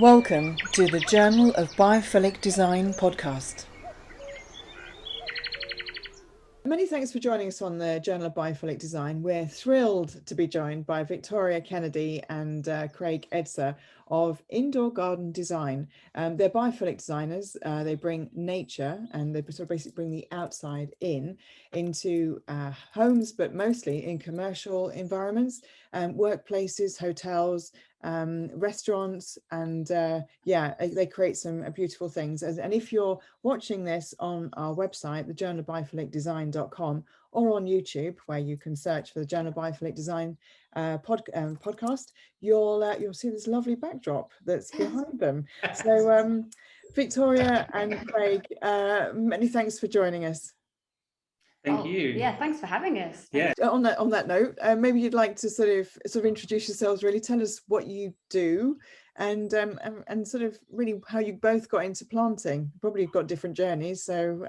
Welcome to the Journal of Biophilic Design podcast. Many thanks for joining us on the Journal of Biophilic Design. We're thrilled to be joined by Victoria Kennedy and Craig Edser of Indoor Garden Design. They're biophilic designers. They bring nature and they sort of basically bring the outside into homes, but mostly in commercial environments, workplaces, hotels, restaurants, and they create some beautiful things. And if you're watching this on our website, the Journal of Biophilic Design.com, or on YouTube, where you can search for the Journal of Biophilic Design podcast, you'll see this lovely backdrop that's behind them. So Victoria and Craig, many thanks for joining us. Thank you. Yeah, thanks for having us. Yeah. On that note, maybe you'd like to sort of introduce yourselves. Really, tell us what you do, and sort of really how you both got into planting. Probably got different journeys, so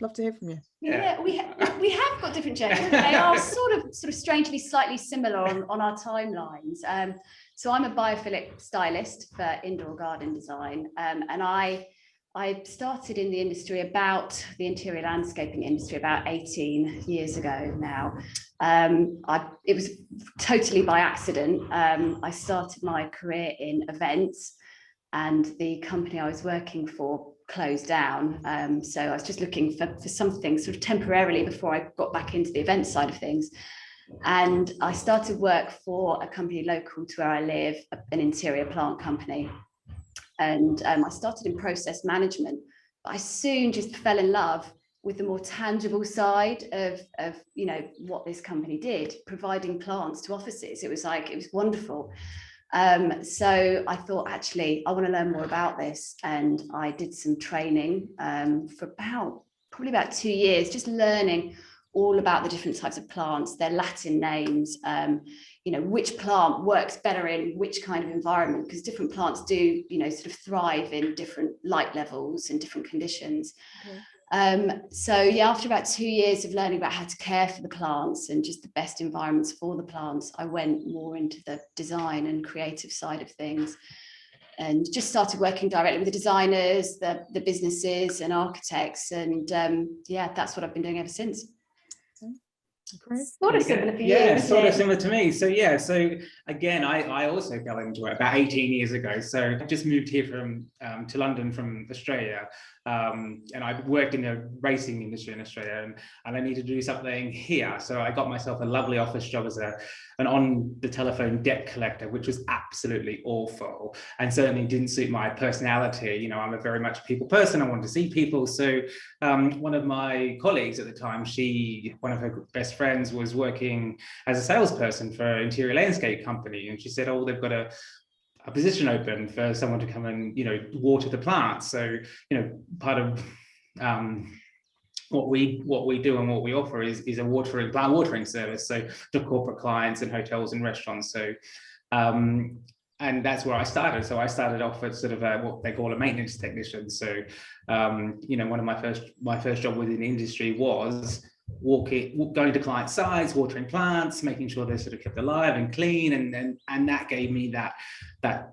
love to hear from you. Yeah, we have got different journeys. They are sort of strangely slightly similar on our timelines. So I'm a biophilic stylist for indoor garden design, and I started in the industry the interior landscaping industry about 18 years ago now. It was totally by accident. I started my career in events, and the company I was working for closed down. So I was just looking for something sort of temporarily before I got back into the event side of things. And I started work for a company local to where I live, an interior plant company. And I started in process management, but I soon just fell in love with the more tangible side of what this company did, providing plants to offices. It was wonderful. So I thought, actually, I want to learn more about this. And I did some training for probably about 2 years, just learning all about the different types of plants, their Latin names, which plant works better in which kind of environment, because different plants do, sort of thrive in different light levels and different conditions. Okay. So after about 2 years of learning about how to care for the plants and just the best environments for the plants, I went more into the design and creative side of things, and just started working directly with the designers, the businesses and architects. And that's what I've been doing ever since. Sort of similar for you. Yeah, sort of similar to me. So again, I also fell into it about 18 years ago. So I just moved here to London from Australia, and I worked in the racing industry in Australia, and I needed to do something here. So I got myself a lovely office job as an on the telephone debt collector, which was absolutely awful and certainly didn't suit my personality. I'm a very much people person. I wanted to see people. So one of my colleagues at the time, one of her best friends was working as a salesperson for an interior landscape company, and she said, "Oh, they've got a position open for someone to come and water the plants." So part of what we do and what we offer is a plant watering service, so to corporate clients and hotels and restaurants. So and that's where I started. So I started off as sort of what they call a maintenance technician. So one of my first job within the industry was going to client sites, watering plants, making sure they're sort of kept alive and clean, and that gave me that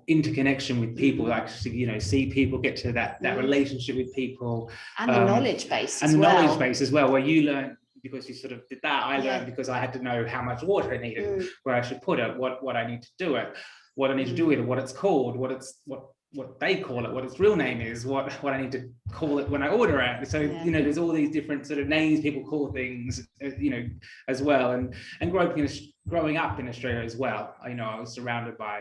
interconnection with people, like see people, get to that relationship with people, and the knowledge base as well, where you learn. Because you sort of did that, I learned because I had to know how much water I needed, where I should put it, what I need to do it, what I need to do with it, what it's called, what they call it, what its real name is, what I need to call it when I order it. So there's all these different sort of names people call things, as well. And growing up in Australia as well, I was surrounded by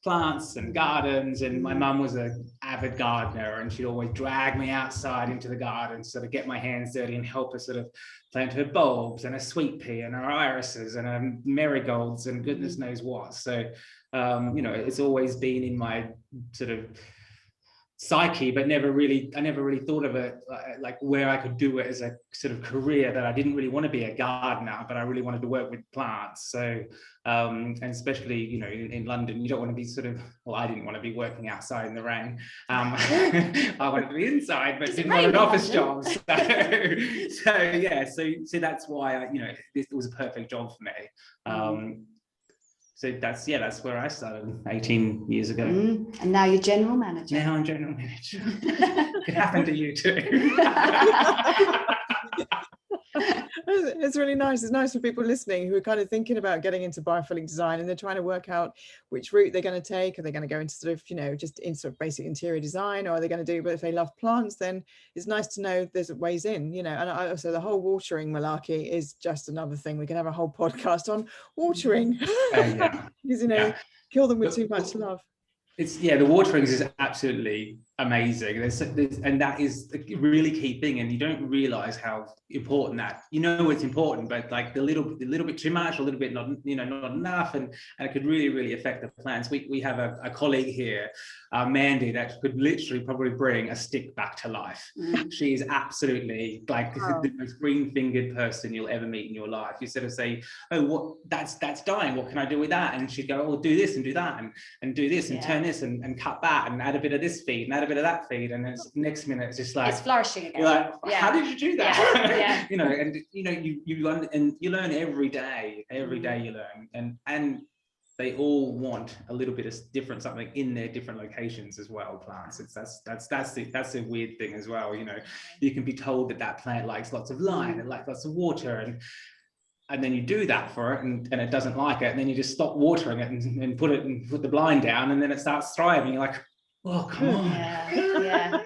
plants and gardens, and my mum was an avid gardener, and she'd always drag me outside into the garden, sort of get my hands dirty and help her sort of plant her bulbs and a sweet pea and her irises and her marigolds and goodness knows what. So it's always been in my sort of psyche, but I never really thought of it like where I could do it as a sort of career, that I didn't really want to be a gardener, but I really wanted to work with plants. So and especially in London, you don't want to be I didn't want to be working outside in the rain. I wanted to be inside, but didn't want an office job. So that's why this was a perfect job for me. So that's where I started 18 years ago. And now you're general manager. Now I'm general manager. Could happen to you too. It's really nice. It's nice for people listening who are kind of thinking about getting into biophilic design, and they're trying to work out which route they're going to take. Are they going to go into sort of, you know, just in sort of basic interior design, or are they going to do, but if they love plants, then it's nice to know there's ways in, you know. And also the whole watering malarkey is just another thing. We can have a whole podcast on watering. Yeah. Because, you know, kill them with too much love. It's the watering is absolutely amazing. And that is a really key thing, and you don't realize how important that, you know, it's important, but like a little bit too much, a little bit not, you know, not enough, and it could really affect the plants. We have a colleague here, Mandy, that could literally probably bring a stick back to life. She is absolutely like the most green-fingered person you'll ever meet in your life. You sort of say, oh, what, that's dying, what can I do with that? And she'd go, oh, do this and do that, and do this and turn this and cut that and add a bit of this feed and add a bit of that feed, and it's next minute it's just like it's flourishing again. You're like, how did you do that? Yeah. You know, and you know, you learn every day you learn, and they all want a little bit of different something in their different locations as well. Plants, that's the weird thing as well. You know, you can be told that plant likes lots of light and likes lots of water, and then you do that for it, and it doesn't like it, and then you just stop watering it and put the blind down, and then it starts thriving. You're like, oh, come on. Yeah.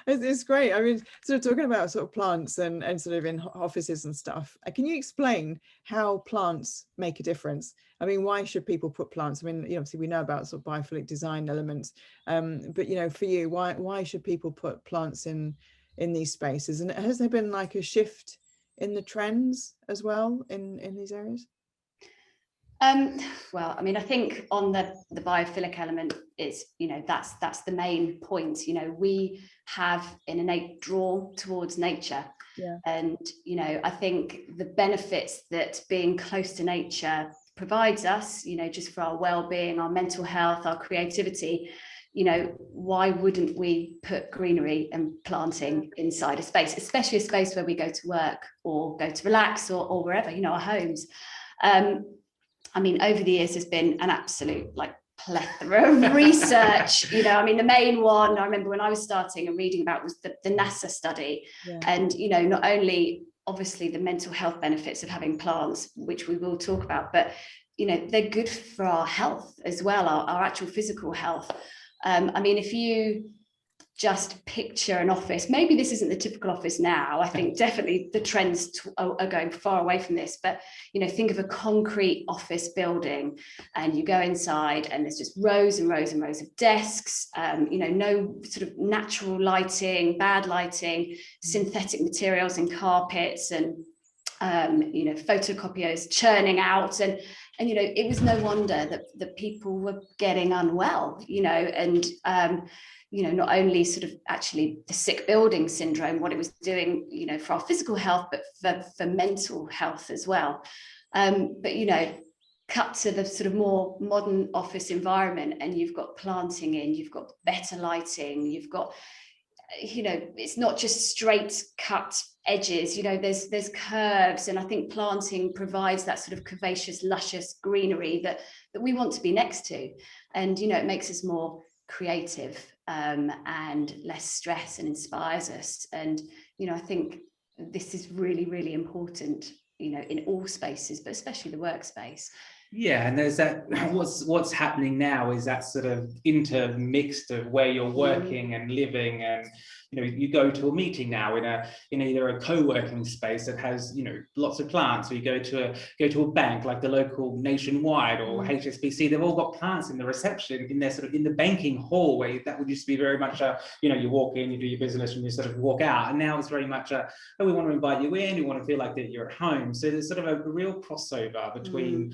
It's great. I mean, sort of talking about sort of plants and sort of in offices and stuff. Can you explain how plants make a difference? I mean, why should people put plants? I mean, you know, obviously we know about sort of biophilic design elements, but you know, for you, why should people put plants in these spaces? And has there been like a shift in the trends as well in these areas? Well, I mean, I think on the biophilic element, it's, you know, that's the main point. You know, we have an innate draw towards nature. Yeah. And, you know, I think the benefits that being close to nature provides us, you know, just for our well-being, our mental health, our creativity, you know, why wouldn't we put greenery and planting inside a space, especially a space where we go to work or go to relax or wherever, you know, our homes. I mean, over the years, there's been an absolute like plethora of research. You know, I mean, the main one I remember when I was starting and reading about was the NASA study. Yeah. And, you know, not only obviously the mental health benefits of having plants, which we will talk about, but, you know, they're good for our health as well, our actual physical health. I mean, if you just picture an office, maybe this isn't the typical office now, I think definitely the trends are going far away from this, but, you know, think of a concrete office building and you go inside and there's just rows and rows and rows of desks, you know, no sort of natural lighting, bad lighting, synthetic materials and carpets and, you know, photocopiers churning out, and you know, it was no wonder that people were getting unwell, you know, and you know, not only sort of actually the sick building syndrome, what it was doing, you know, for our physical health, but for mental health as well. But, you know, cut to the sort of more modern office environment and you've got planting in, you've got better lighting, you've got, you know, it's not just straight cut edges, you know, there's curves, and I think planting provides that sort of curvaceous, luscious greenery that we want to be next to. And, you know, it makes us more creative and less stress, and inspires us. And, you know, I think this is really, really important, you know, in all spaces, but especially the workspace. Yeah, and there's that, what's happening now is that sort of intermixed of where you're working and living, and, you know, you go to a meeting now in either a co-working space that has, you know, lots of plants, or you go to a bank like the local Nationwide or HSBC, they've all got plants in the reception, in their sort of in the banking hall, where that would used to be very much a, you know, you walk in, you do your business and you sort of walk out, and now it's very much a, oh, we want to invite you in, we want to feel like that you're at home. So there's sort of a real crossover between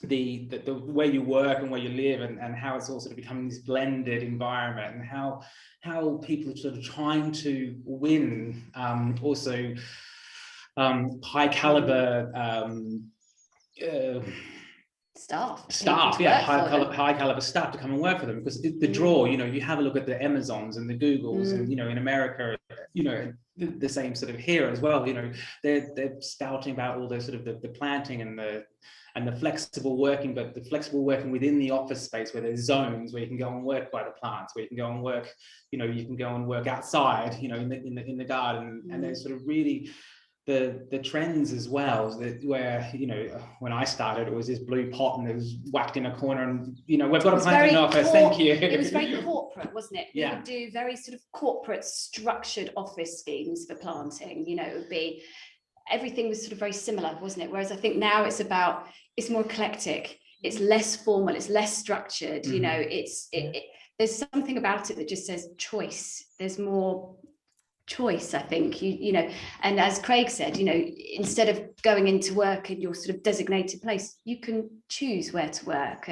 the way you work and where you live, and how it's all sort of becoming this blended environment, and how people are sort of trying to win also high caliber staff, high caliber staff to come and work for them, because the draw, you know, you have a look at the Amazons and the Googles, and, you know, in America you know, the same sort of here as well. You know, they're spouting about all the sort of the planting and the flexible working, but the flexible working within the office space where there's zones where you can go and work by the plants, where you can go and work, you know, you can go and work outside, you know, in the garden. And there's sort of really the trends as well, that where, you know, when I started, it was this blue pot and it was whacked in a corner, and, you know, we've got a planting office, thank you. It was very corporate, wasn't it? Yeah. We would do very sort of corporate structured office schemes for planting. You know, it would be, everything was sort of very similar, wasn't it? Whereas I think now it's more eclectic, it's less formal, it's less structured. You know, there's something about it that just says choice. There's more choice, I think, you know, and as Craig said, you know, instead of going into work in your sort of designated place, you can choose where to work.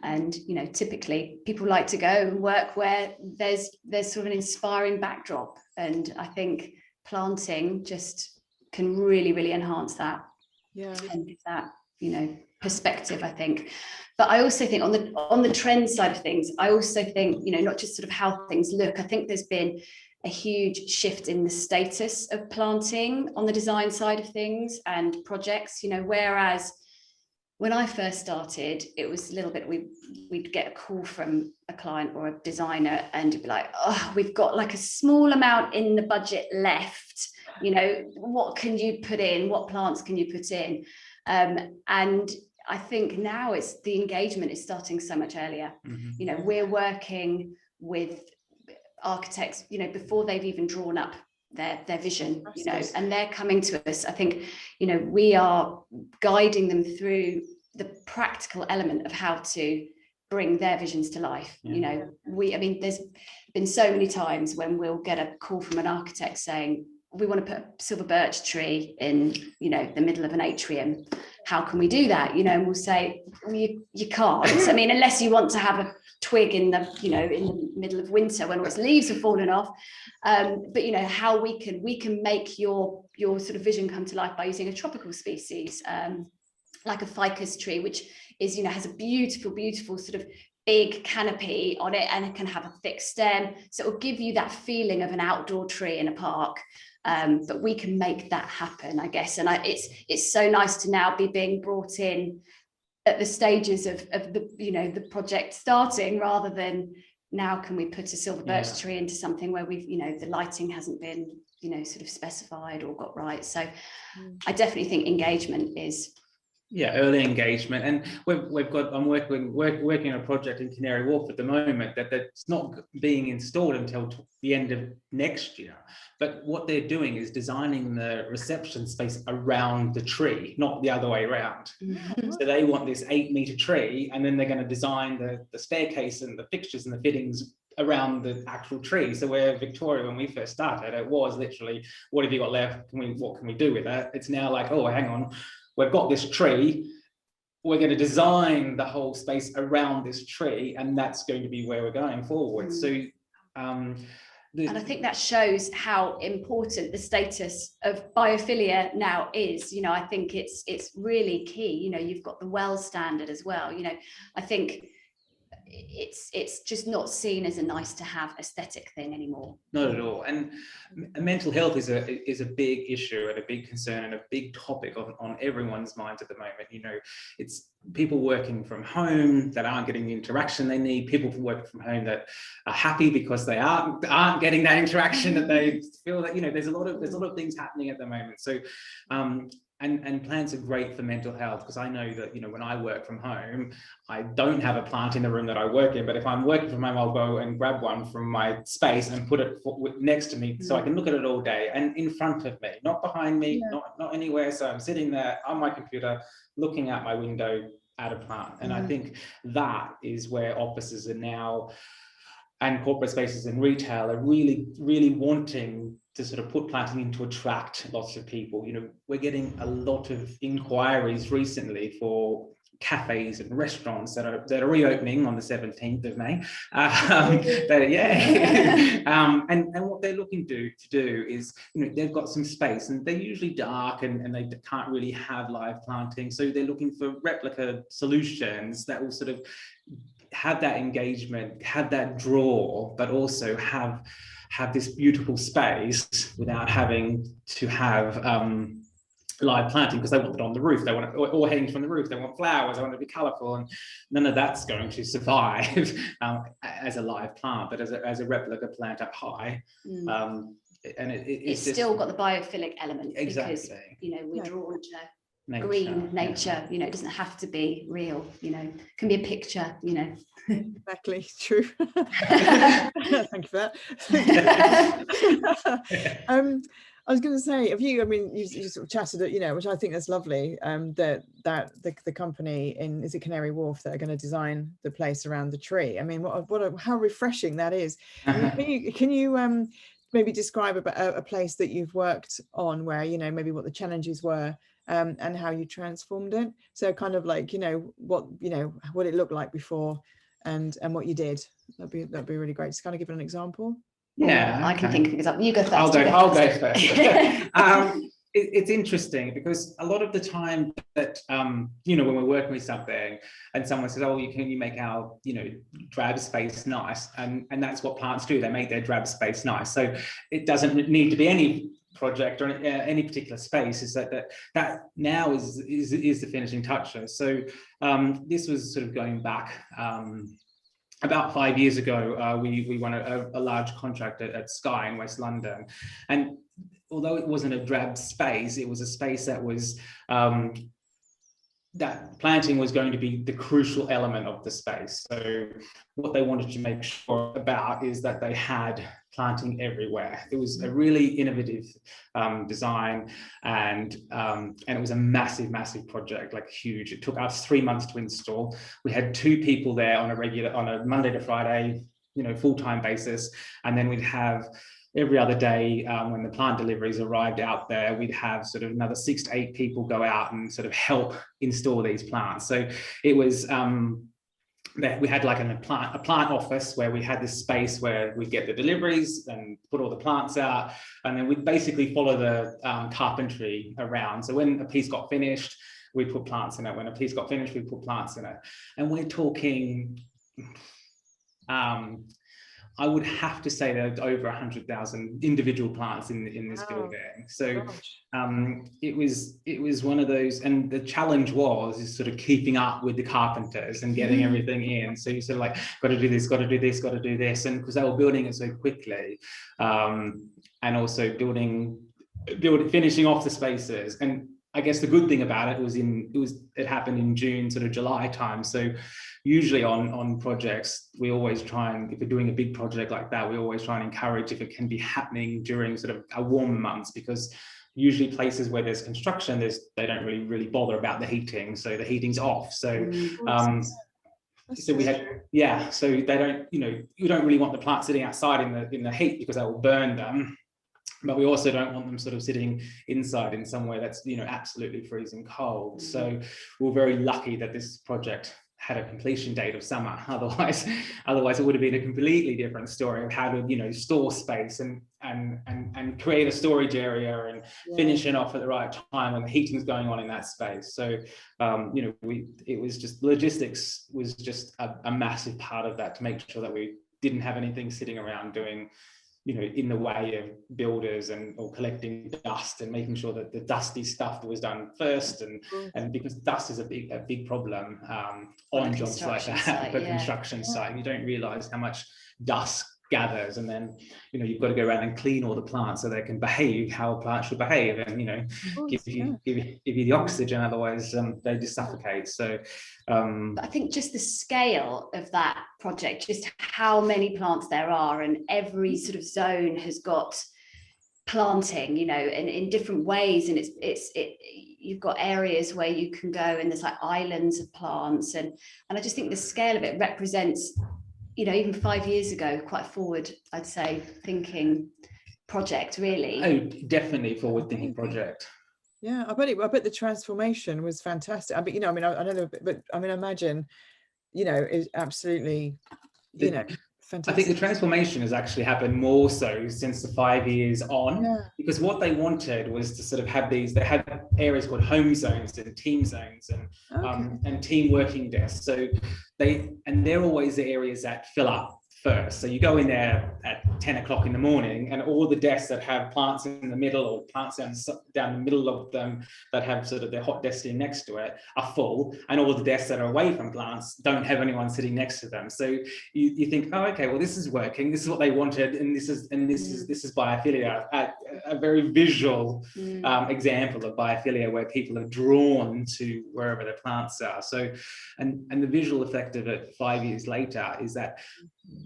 And you know, typically people like to go and work where there's sort of an inspiring backdrop, and I think planting just can really enhance that, and give that, you know, perspective, I think. But I also think on the trend side of things, I also think, you know, not just sort of how things look, I think there's been a huge shift in the status of planting on the design side of things and projects, you know, whereas when I first started, it was a little bit, we'd get a call from a client or a designer and it'd be like, oh, we've got like a small amount in the budget left, you know, what can you put in, what plants can you put in? And I think now it's the engagement is starting so much earlier. You know, we're working with architects, you know, before they've even drawn up their vision, you know, and they're coming to us. I think, you know, we are guiding them through the practical element of how to bring their visions to life. You know, I mean, there's been so many times when we'll get a call from an architect saying, we want to put a silver birch tree in, you know, the middle of an atrium. How can we do that? You know, and we'll say, well, you can't. I mean, unless you want to have a twig in the, you know, in the middle of winter when all its leaves have fallen off. But you know, how we can make your sort of vision come to life by using a tropical species, like a ficus tree, which is, you know, has a beautiful sort of big canopy on it, and it can have a thick stem, so it will give you that feeling of an outdoor tree in a park. But we can make that happen, I guess. And it's so nice to now be being brought in at the stages of the, you know, the project starting, rather than now can we put a silver birch tree into something where we've, you know, the lighting hasn't been, you know, sort of specified or got right. So I definitely think engagement is early engagement. And I'm working on a project in Canary Wharf at the moment that's not being installed until the end of next year. But what they're doing is designing the reception space around the tree, not the other way around. So they want this 8-meter tree, and then they're going to design the staircase and the fixtures and the fittings around the actual tree. So where Victoria, when we first started, it was literally, what have you got left? What can we do with that? It's now like, oh, hang on, we've got this tree, we're going to design the whole space around this tree, and that's going to be where we're going forward. So and I think that shows how important the status of biophilia now is. You know, I think it's really key. You know, you've got the well standard as well. You know, I think it's just not seen as a nice to have aesthetic thing anymore. Not at all. And mental health is a big issue and a big concern and a big topic on everyone's minds at the moment. You know, it's people working from home that aren't getting the interaction they need, people working from home that are happy because they aren't getting that interaction, that they feel that, you know, there's a lot of things happening at the moment. So and plants are great for mental health, because I know that, you know, when I work from home, I don't have a plant in the room that I work in, but if I'm working from home, I'll go and grab one from my space and put it next to me so I can look at it all day, and in front of me, not behind me, not anywhere. So I'm sitting there on my computer looking out my window at a plant. And I think that is where offices are now, and corporate spaces and retail are really wanting to sort of put planting in to attract lots of people. You know, we're getting a lot of inquiries recently for cafes and restaurants that are reopening on the 17th of May. And what they're looking to do is, you know, they've got some space and they're usually dark and they can't really have live planting. So they're looking for replica solutions that will sort of have that engagement, have that draw, but also have have this beautiful space without having to have live planting, because they want it on the roof, they want it all hanging from the roof, they want flowers, they want it to be colorful, and none of that's going to survive as a live plant, but as a replica plant up high. And it's just, still got the biophilic element, exactly, because we're drawn to nature, green nature. It doesn't have to be real, it can be a picture. Exactly, true. Thank you for that. I was going to say, you sort of chatted, which I think is lovely, that the company is it Canary Wharf that are going to design the place around the tree. I mean, how refreshing that is. Can you maybe describe a place that you've worked on where, maybe what the challenges were, and how you transformed it? So kind of like, what it looked like before and what you did. That'd be really great. Just kind of give an example. Yeah, I can think of an example. You go first. I'll go first. It's interesting because a lot of the time that when we're working with something and someone says, oh, can you make our drab space nice, and that's what plants do, they make their drab space nice. So it doesn't need to be any project or any particular space, is that now is the finishing touches. So this was sort of going back about 5 years ago. We won a large contract at Sky in West London, and although it wasn't a drab space, it was a space that was that planting was going to be the crucial element of the space. So what they wanted to make sure about is that they had planting everywhere. It was a really innovative design, and it was a massive project, like huge. It took us 3 months to install. We had 2 people there on a Monday to Friday, full-time basis, and then we'd have every other day, when the plant deliveries arrived out there, we'd have sort of another 6 to 8 people go out and sort of help install these plants. So it was that we had like a plant office where we had this space where we get the deliveries and put all the plants out, and then we'd basically follow the carpentry around. So when a piece got finished, we put plants in it. When a piece got finished, we put plants in it. And we're talking I would have to say that over 100,000 individual plants in this building. So it was one of those, and the challenge is sort of keeping up with the carpenters and getting everything in. So you sort of like, got to do this, got to do this, got to do this, and because they were building it so quickly, and also finishing off the spaces. And I guess the good thing about it happened in June, sort of July time. So usually on projects, we always try and, if we're doing a big project like that, we always try and encourage if it can be happening during sort of a warmer months, because usually places where there's construction, they don't really bother about the heating. So the heating's off. So so we had, so they don't, you don't really want the plant sitting outside in the heat, because that will burn them. But we also don't want them sort of sitting inside in somewhere that's, absolutely freezing cold. So we're very lucky that this project had a completion date of summer. Otherwise it would have been a completely different story of how to, store space and create a storage area and finish it off at the right time when the heating's going on in that space. So, it was just, logistics was just a massive part of that, to make sure that we didn't have anything sitting around doing, in the way of builders or collecting dust, and making sure that the dusty stuff was done first, and because dust is a big problem on jobs like that, for construction site. You don't realize how much dust gathers, and then you've got to go around and clean all the plants so they can behave how a plant should behave, and give you the oxygen, otherwise they just suffocate. So I think just the scale of that project, just how many plants there are, and every sort of zone has got planting, in different ways, and you've got areas where you can go and there's like islands of plants, and I just think the scale of it represents, even 5 years ago, quite forward, I'd say, thinking project, really. Oh, definitely forward thinking project. Yeah, I bet the transformation was fantastic. I mean, I don't know, but I mean, imagine, it's absolutely, fantastic. I think the transformation has actually happened more so since the 5 years on, because what they wanted was to sort of have they had areas called home zones and team zones and team working desks. So they're always the areas that fill up first. So you go in there at 10 o'clock in the morning, and all the desks that have plants in the middle, or plants down the middle of them that have sort of their hot desk sitting next to it, are full, and all the desks that are away from plants don't have anyone sitting next to them. So you think, oh, okay, well, this is working. This is what they wanted, and this is biophilia, a very visual example of biophilia, where people are drawn to wherever the plants are. So, and the visual effect of it 5 years later is that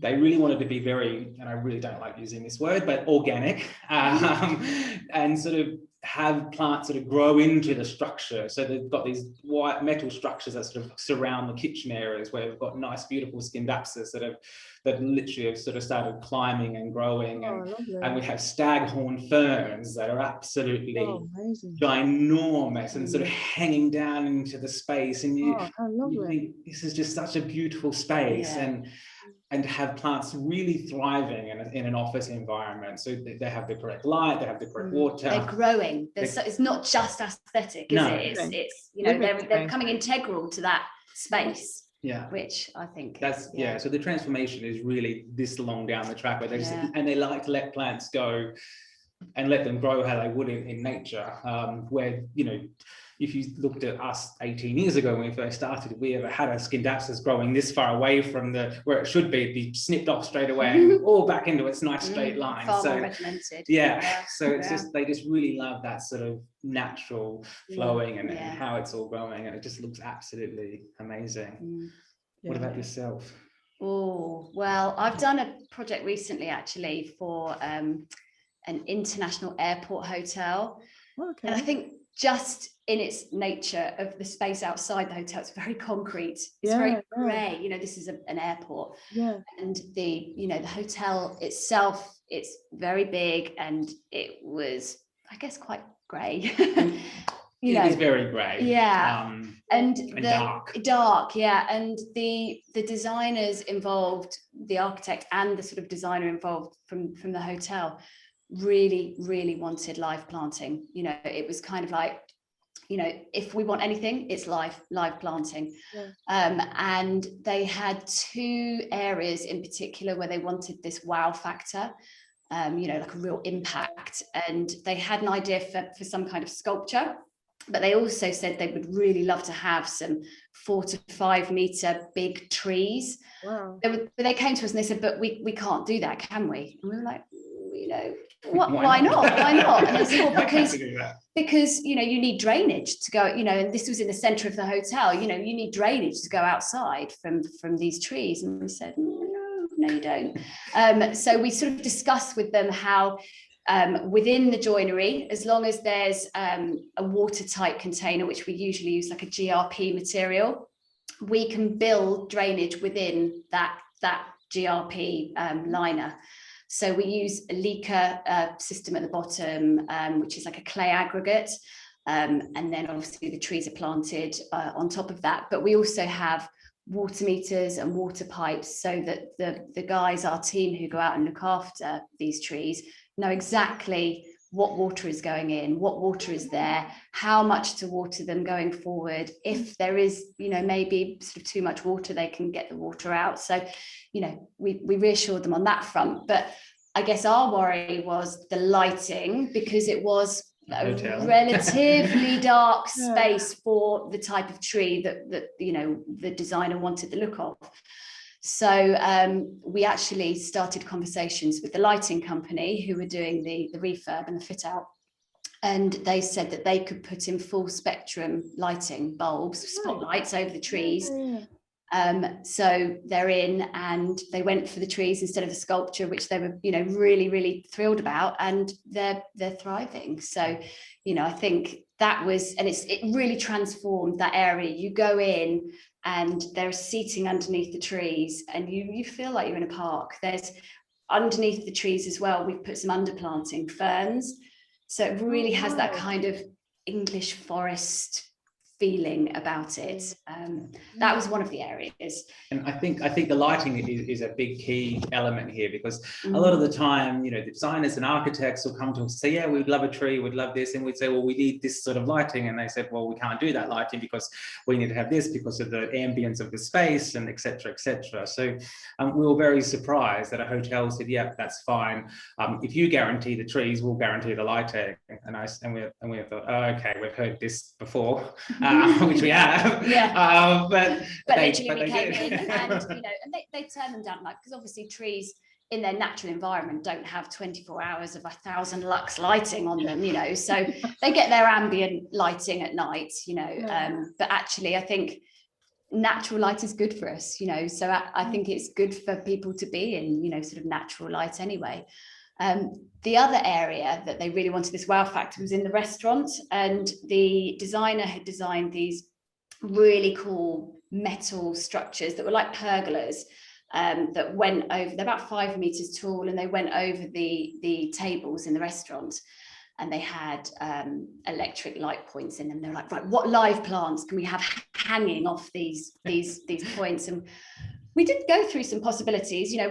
they really wanted to be very, and I really don't like using this word, but organic, and sort of have plants sort of grow into the structure. So they've got these white metal structures that sort of surround the kitchen areas, where we've got nice, beautiful Scindapsus that literally have sort of started climbing and growing. And we have staghorn ferns that are absolutely ginormous and sort of hanging down into the space. And you think, this is just such a beautiful space. And to have plants really thriving in an office environment. So they have the correct light, they have the correct water. They're growing. It's not just aesthetic, is it? It's you know, they're becoming integral to that space. Yeah, which I think that's so the transformation is really this long down the track, where they just, and they like to let plants go and let them grow how they would in nature, where, you know, if you looked at us 18 years ago when we first started, if we ever had a Scindapsus growing this far away from where it should be, it'd be snipped off straight away and all back into its nice straight line. Far more regimented. So it's just, they just really love that sort of natural flowing and how it's all growing, and it just looks absolutely amazing. What about yourself? Oh, well, I've done a project recently actually for an international airport hotel. And I think just in its nature of the space outside the hotel, it's very concrete, it's very grey, you know, this is an airport, and the hotel itself, it's very big, and it was, I guess, quite grey. It was very grey, and dark, and the designers involved, the architect and the sort of designer involved from the hotel, really wanted live planting. You know, it was kind of like, you know, if we want anything, it's live planting. And they had two areas in particular where they wanted this wow factor, you know, like a real impact, and they had an idea for some kind of sculpture, but they also said they would really love to have some 4 to 5 meter big trees. They came to us and they said, but we can't do that, can we? And we were like, you know, why not? And they said, well, because you know, you need drainage to go, you know, and this was in the center of the hotel, you know, you need drainage to go outside from these trees. And we said, no, you don't. So we sort of discussed with them how within the joinery, as long as there's a watertight container, which we usually use like a GRP material, we can build drainage within that GRP liner. So we use a leaker system at the bottom, which is like a clay aggregate. And then obviously the trees are planted on top of that. But we also have water meters and water pipes, so that the guys, our team who go out and look after these trees, know exactly what water is going in, what water is there, how much to water them going forward. If there is, you know, maybe sort of too much water, they can get the water out. So, you know, we reassured them on that front. But I guess our worry was the lighting, because it was a relatively dark space for the type of tree that you know, the designer wanted the look of. So we actually started conversations with the lighting company who were doing the refurb and the fit out. And they said that they could put in full spectrum lighting bulbs, spotlights over the trees. So they're in, and they went for the trees instead of the sculpture, which they were, you know, really thrilled about, and they're thriving. So, you know, I think that was, and it really transformed that area. You go in and there's seating underneath the trees, and you feel like you're in a park. There's underneath the trees as well, we've put some underplanting ferns, so it really has that kind of English forest feeling about it. That was one of the areas. And I think the lighting is a big key element here, because a lot of the time, you know, the designers and architects will come to us and say, yeah, we'd love a tree, we'd love this, and we'd say, well, we need this sort of lighting, and they said, well, we can't do that lighting because we need to have this because of the ambience of the space, and etc., etc. So we were very surprised that a hotel said, yeah, that's fine. If you guarantee the trees, we'll guarantee the lighting. And we thought, oh, okay, we've heard this before, which we have. Yeah. But literally we came did. in, and you know, and they turn them down, like, because obviously trees in their natural environment don't have 24 hours of 1,000 lux lighting on them, you know, so they get their ambient lighting at night, you know. But actually I think natural light is good for us, you know, so I think it's good for people to be in, you know, sort of natural light anyway. The other area that they really wanted this wow factor was in the restaurant, and the designer had designed these really cool metal structures that were like pergolas, that went over, they're about 5 meters tall, and they went over the tables in the restaurant, and they had electric light points in them. They were like, right, what live plants can we have hanging off these points? And we did go through some possibilities, you know,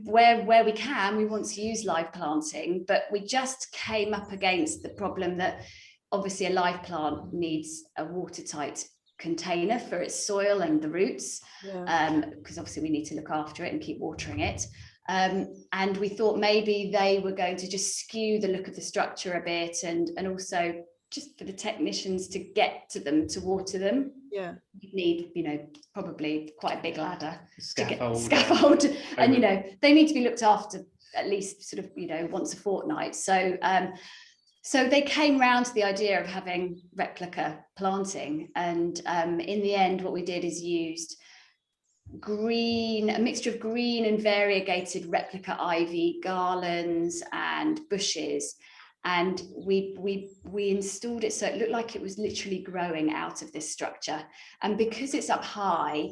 where we can, we want to use live planting, but we just came up against the problem that obviously a live plant needs a watertight container for its soil and the roots, because obviously we need to look after it and keep watering it. And we thought maybe they were going to just skew the look of the structure a bit, and also just for the technicians to get to them, to water them, you need, you know, probably quite a big ladder, scaffold, and you know, they need to be looked after at least sort of, you know, once a fortnight. So so they came round to the idea of having replica planting, and in the end what we did is used a mixture of green and variegated replica ivy, garlands and bushes, and we installed it so it looked like it was literally growing out of this structure. And because it's up high,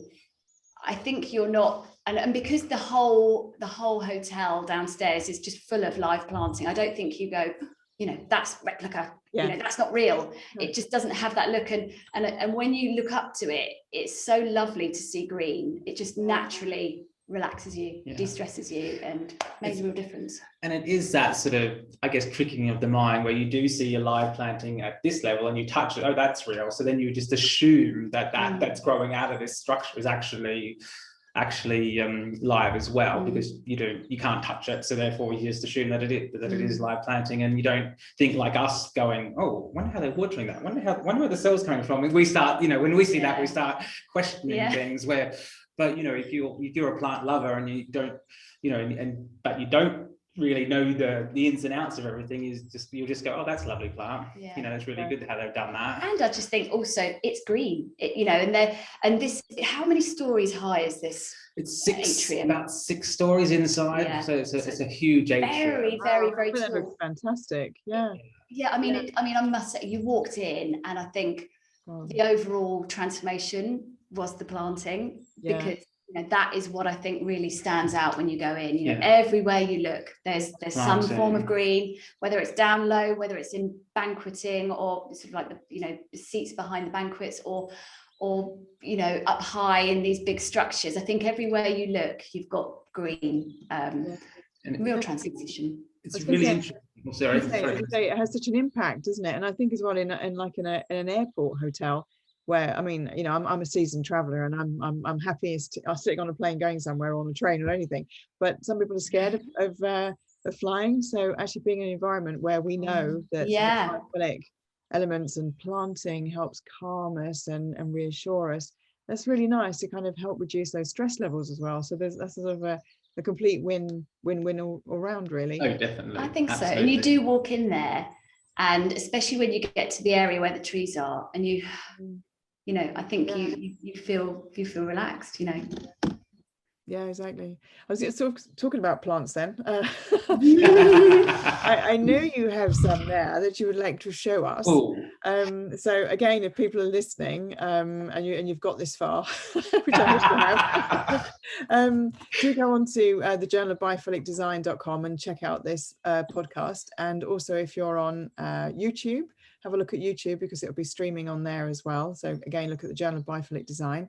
I think you're not, and because the whole hotel downstairs is just full of live planting, I don't think you go, you know, that's replica, you know, that's not real. It just doesn't have that look. And when you look up to it, it's so lovely to see green. It just naturally relaxes you, de-stresses you, and makes a real difference. And it is that sort of, I guess, tricking of the mind where you do see a live planting at this level and you touch it, oh, that's real. So then you just assume that that's growing out of this structure is actually live as well, because you can't touch it, so therefore you just assume that it is live planting, and you don't think like us going, oh, wonder how they're watering that, wonder where the cell's coming from. And we start, you know, when we see that, we start questioning things where, but you know, if you're a plant lover and you don't, you know, but you don't really know the ins and outs of everything, you'll just go, oh, that's a lovely plant, you know, it's really good how they've done that. And I just think also it's green, you know, and this, how many stories high is this? It's atrium? About 6 stories inside, so it's a huge atrium. Very that tall. looks fantastic. I mean I must say, you walked in and I think the overall transformation was the planting, because you know, that is what I think really stands out when you go in. You know, everywhere you look, there's some form of green, whether it's down low, whether it's in banqueting, or sort of like the, you know, seats behind the banquets, or you know, up high in these big structures. I think everywhere you look, you've got green. Real transformation. It's really interesting. Sorry. It has such an impact, doesn't it? And I think as well in an airport hotel, where, I mean, you know, I'm a seasoned traveller, and I'm happiest sitting on a plane going somewhere, or on a train or anything. But some people are scared of flying. So actually being in an environment where we know that biophilic elements and planting helps calm us and reassure us, that's really nice to kind of help reduce those stress levels as well. So that's sort of a complete win-win all around, really. Oh, definitely. I think so. And you do walk in there, and especially when you get to the area where the trees are, and you know, I think you feel relaxed, you know. Yeah, exactly. I was sort of talking about plants then. I know you have some there that you would like to show us. So again, if people are listening, and you've got this far, which I hope you have, do go on to the journal of biophilicdesign.com and check out this podcast. And also, if you're on YouTube, have a look at YouTube because it'll be streaming on there as well. So again, look at the Journal of Biophilic Design.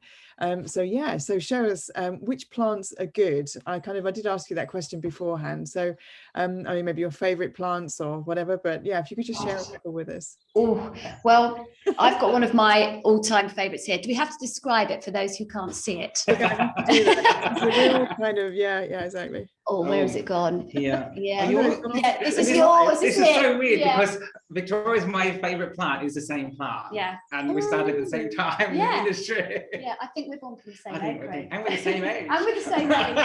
So yeah, so show us which plants are good. I did ask you that question beforehand. So I mean, maybe your favorite plants or whatever, but yeah, if you could just share a couple with us. Oh, well, I've got one of my all-time favorites here. Do we have to describe it for those who can't see it? We're going to have to do that. It's a real kind of, yeah, exactly. Oh, where has it gone? Yeah. Yeah. This This is yours. This is so weird because Victoria's my favorite plant is the same plant. Yeah. And we started at the same time in the industry. Yeah, I think we're born from the same age. And we're the same age. And we're the same age.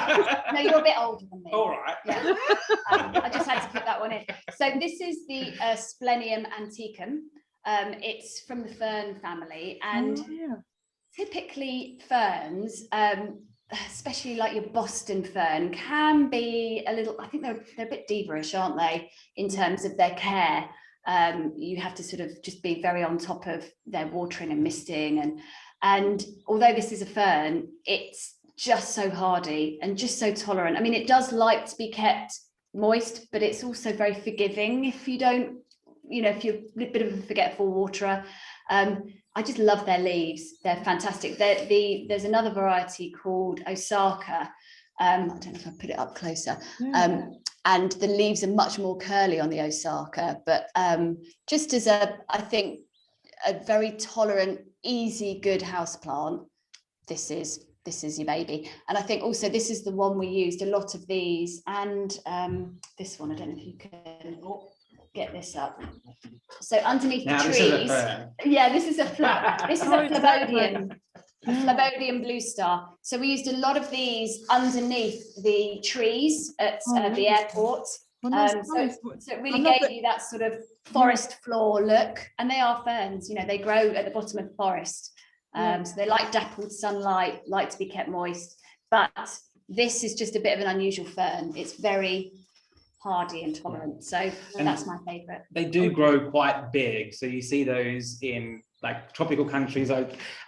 No, you're a bit older than me. All right. Yeah. I just had to put that one in. So this is the Splenium anticum. It's from the fern family, and typically ferns, especially like your Boston fern, can be a little, I think they're a bit diva-ish, aren't they, in terms of their care. You have to sort of just be very on top of their watering and misting, and although this is a fern, it's just so hardy and just so tolerant. I mean, it does like to be kept moist, but it's also very forgiving if you don't, if you're a bit of a forgetful waterer. I just love their leaves. They're fantastic. There's another variety called Osaka. I don't know if I put it up closer. And the leaves are much more curly on the Osaka, but just as I think a very tolerant, easy, good house plant, this is your baby. And I think also this is the one we used a lot of these, and this one, I don't know if you can get this up. So underneath the trees, this is a Plumbodium, Plumbodium blue star. So we used a lot of these underneath the trees at the airport. So it really gave you that sort of forest floor look, and they are ferns, they grow at the bottom of the forest. So they like dappled sunlight, like to be kept moist, but this is just a bit of an unusual fern. It's very hardy and tolerant, so that's my favorite. They do grow quite big, so you see those in like tropical countries.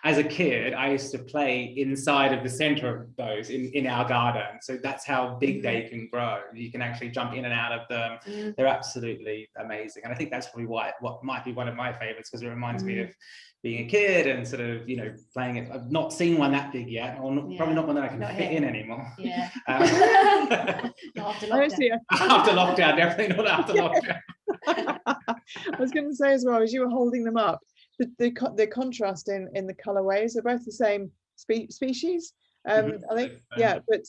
As a kid, I used to play inside of the center of those in our garden, so that's how big they can grow. You can actually jump in and out of them. They're absolutely amazing, and I think that's probably what might be one of my favorites, because it reminds me of being a kid and sort of playing it. I've not seen one that big yet, or probably not one that I can fit in anymore. After lockdown. After lockdown, definitely not after lockdown. I was going to say as well, as you were holding them up, the contrast in the colorways are both the same species. I think, but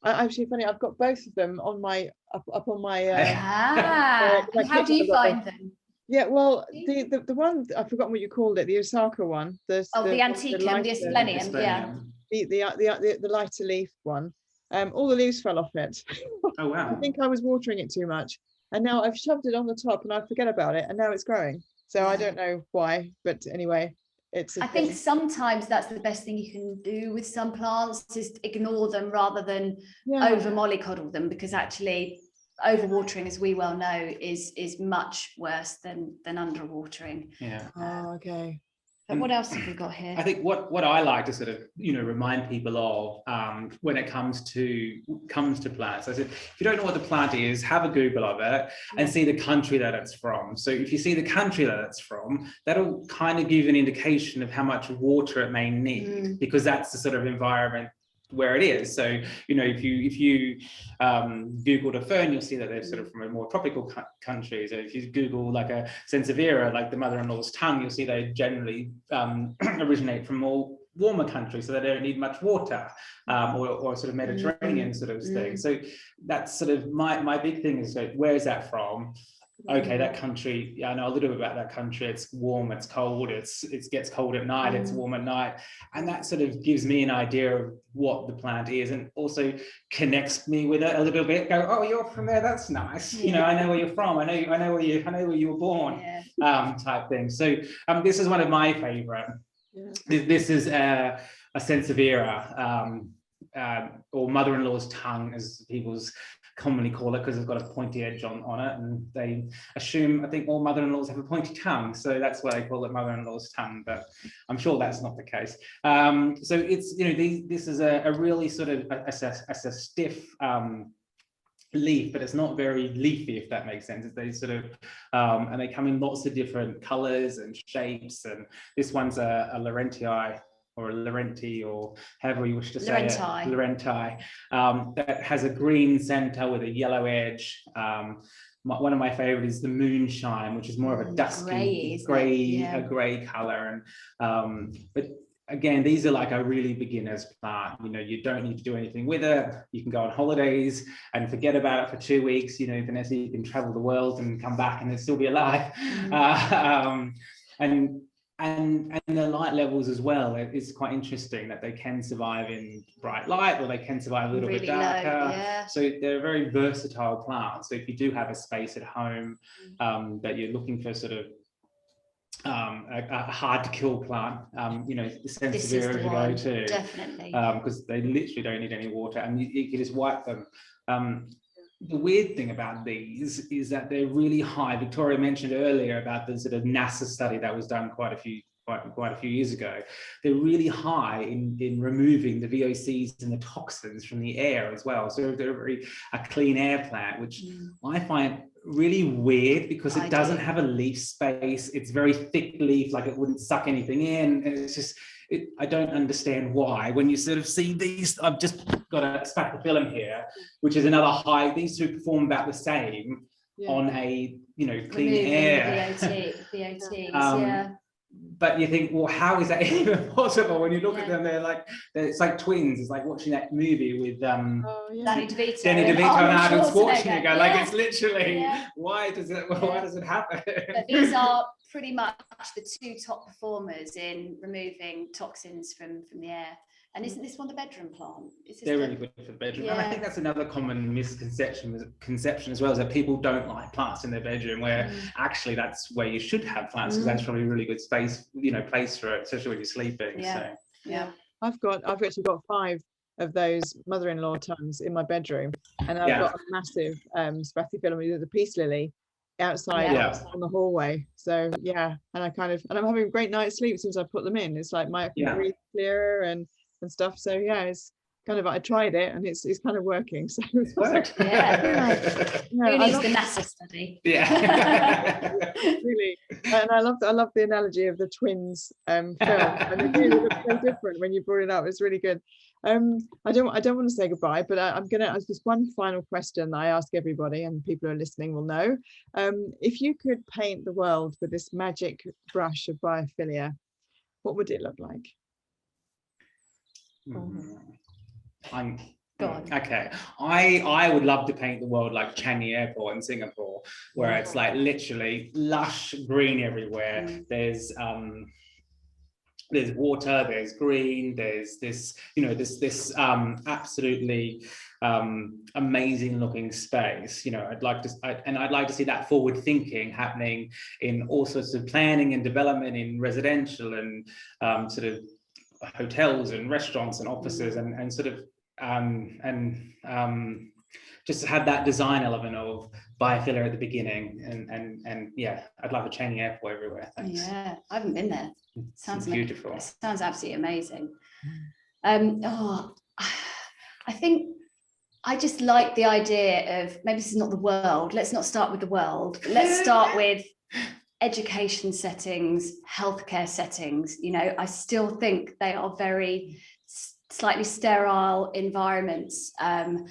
I actually, funny, I've got both of them on my up on my. How do you find them? Yeah, well, the one, I've forgotten what you called it, the Osaka one. The anticum, the Splenium, the lighter leaf one. All the leaves fell off it. Oh wow! I think I was watering it too much, and now I've shoved it on the top, and I forget about it, and now it's growing. So I don't know why, but anyway, I think sometimes that's the best thing you can do with some plants, is ignore them rather than over mollycoddle them, because actually overwatering, as we well know, is much worse than underwatering. Oh, okay. But what else have we got here? I think what I like to sort of remind people of when it comes to plants. I said, if you don't know what the plant is, have a Google of it and see the country that it's from. So if you see the country that it's from, that'll kind of give an indication of how much water it may need, because that's the sort of environment where it is. So if you Googled a fern, you'll see that they're sort of from a more tropical country. So if you Google like a sansevieria, like the mother-in-law's tongue, you'll see they generally originate from more warmer countries, so they don't need much water, or sort of Mediterranean sort of thing. So that's sort of my big thing is, where is that from? Okay, that country, I know a little bit about that country. It's warm, it's cold, it gets cold at night, it's warm at night. And that sort of gives me an idea of what the plant is, and also connects me with it a little bit. Go, oh, you're from there, that's nice. I know where you're from. I know where you were born, type thing. So this is one of my favorite. This is a sansevieria, or mother-in-law's tongue, as people's commonly call it, because it's got a pointy edge on it, and they assume, I think, all mother-in-laws have a pointy tongue, so that's why they call it mother-in-law's tongue, but I'm sure that's not the case. So it's this is a really sort of a stiff leaf, but it's not very leafy, if that makes sense. They sort of and they come in lots of different colors and shapes, and this one's a Laurentii, or a Laurenti, or however you wish to say it, Laurentii, that has a green center with a yellow edge. One of my favorite is the Moonshine, which is more of a dusky gray color. And but again, these are like a really beginner's plant. You know, you don't need to do anything with it. You can go on holidays and forget about it for 2 weeks. You know, Vanessa, you can travel the world and come back and it'll still be alive. And the light levels as well. It's quite interesting that they can survive in bright light, or they can survive a little bit darker. So they're a very versatile plant. So if you do have a space at home that you're looking for sort of a hard to kill plant, you know, the Sansevieria to go to, definitely, because they literally don't need any water, and you can just wipe them. The weird thing about these is that they're really high. Victoria mentioned earlier about the sort of NASA study that was done quite a few years ago. They're really high in removing the VOCs and the toxins from the air as well. So they're a clean air plant, which I find really weird, because it doesn't have a leaf space. It's very thick leaf, like it wouldn't suck anything in. And it's just, I don't understand why. When you sort of see these, I've just got a Spathiphyllum here, which is another high. These two perform about the same on a, you know, clean air. VOTs, But you think, well, how is that even possible? When you look at them, it's like twins. It's like watching that movie with Danny DeVito and Arnold Schwarzenegger. Like, it's literally, why does it happen? But these are pretty much the two top performers in removing toxins from the air. And isn't this one the bedroom plant? They're really good for the bedroom. And I think that's another common misconception as well, is that people don't like plants in their bedroom, where actually that's where you should have plants, because that's probably a really good space, you know, place for it, especially when you're sleeping. I've actually got 5 of those mother-in-law tons in my bedroom, and I've got a massive Spathiphyllum, the peace lily, outside on the hallway. So and I'm having a great night's sleep since I put them in. It's like I can breathe clearer and stuff. So it's kind of, I tried it and it's kind of working. So it's worked. Who needs the NASA study? Really. And I love the analogy of the twins film, and they do look so different when you brought it up. It's really good. I don't want to say goodbye, but I'm gonna ask just one final question that I ask everybody, and people who are listening will know. If you could paint the world with this magic brush of biophilia, what would it look like? Okay, I would love to paint the world like Changi Airport in Singapore, where it's like literally lush green everywhere. There's water, there's green, there's this, you know, this absolutely amazing looking space. You know, I'd like to see that forward thinking happening in all sorts of planning and development in residential and sort of hotels and restaurants and offices, and sort of just have that design element of biophilia at the beginning, and I'd love a Changi Airport everywhere. Thanks. I haven't been there. Sounds beautiful. Sounds absolutely amazing. I think I just like the idea of, maybe this is not the world. Let's not start with the world. Let's start with education settings, healthcare settings. You know, I still think they are very slightly sterile environments, and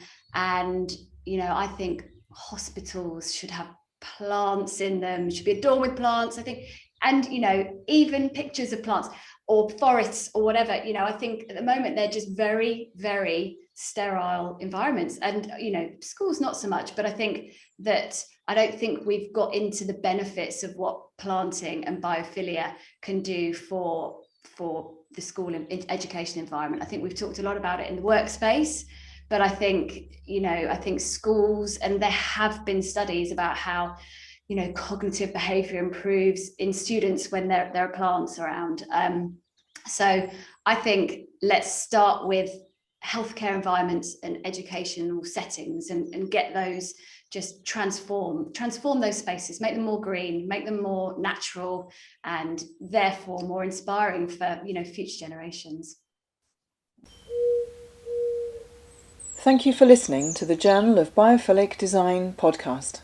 you know, I think hospitals should have plants in them, should be adorned with plants, I think, and you know, even pictures of plants or forests or whatever. You know, I think at the moment they're just very, very sterile environments, and you know, schools not so much, but I think that I don't think we've got into the benefits of what planting and biophilia can do for the school and education environment. I think we've talked a lot about it in the workspace, but I think, you know, I think schools, and there have been studies about how, you know, cognitive behavior improves in students when there are plants around. So I think let's start with healthcare environments and educational settings, and get those, just transform those spaces, make them more green, make them more natural, and therefore more inspiring for, you know, future generations. Thank you for listening to the Journal of Biophilic Design podcast.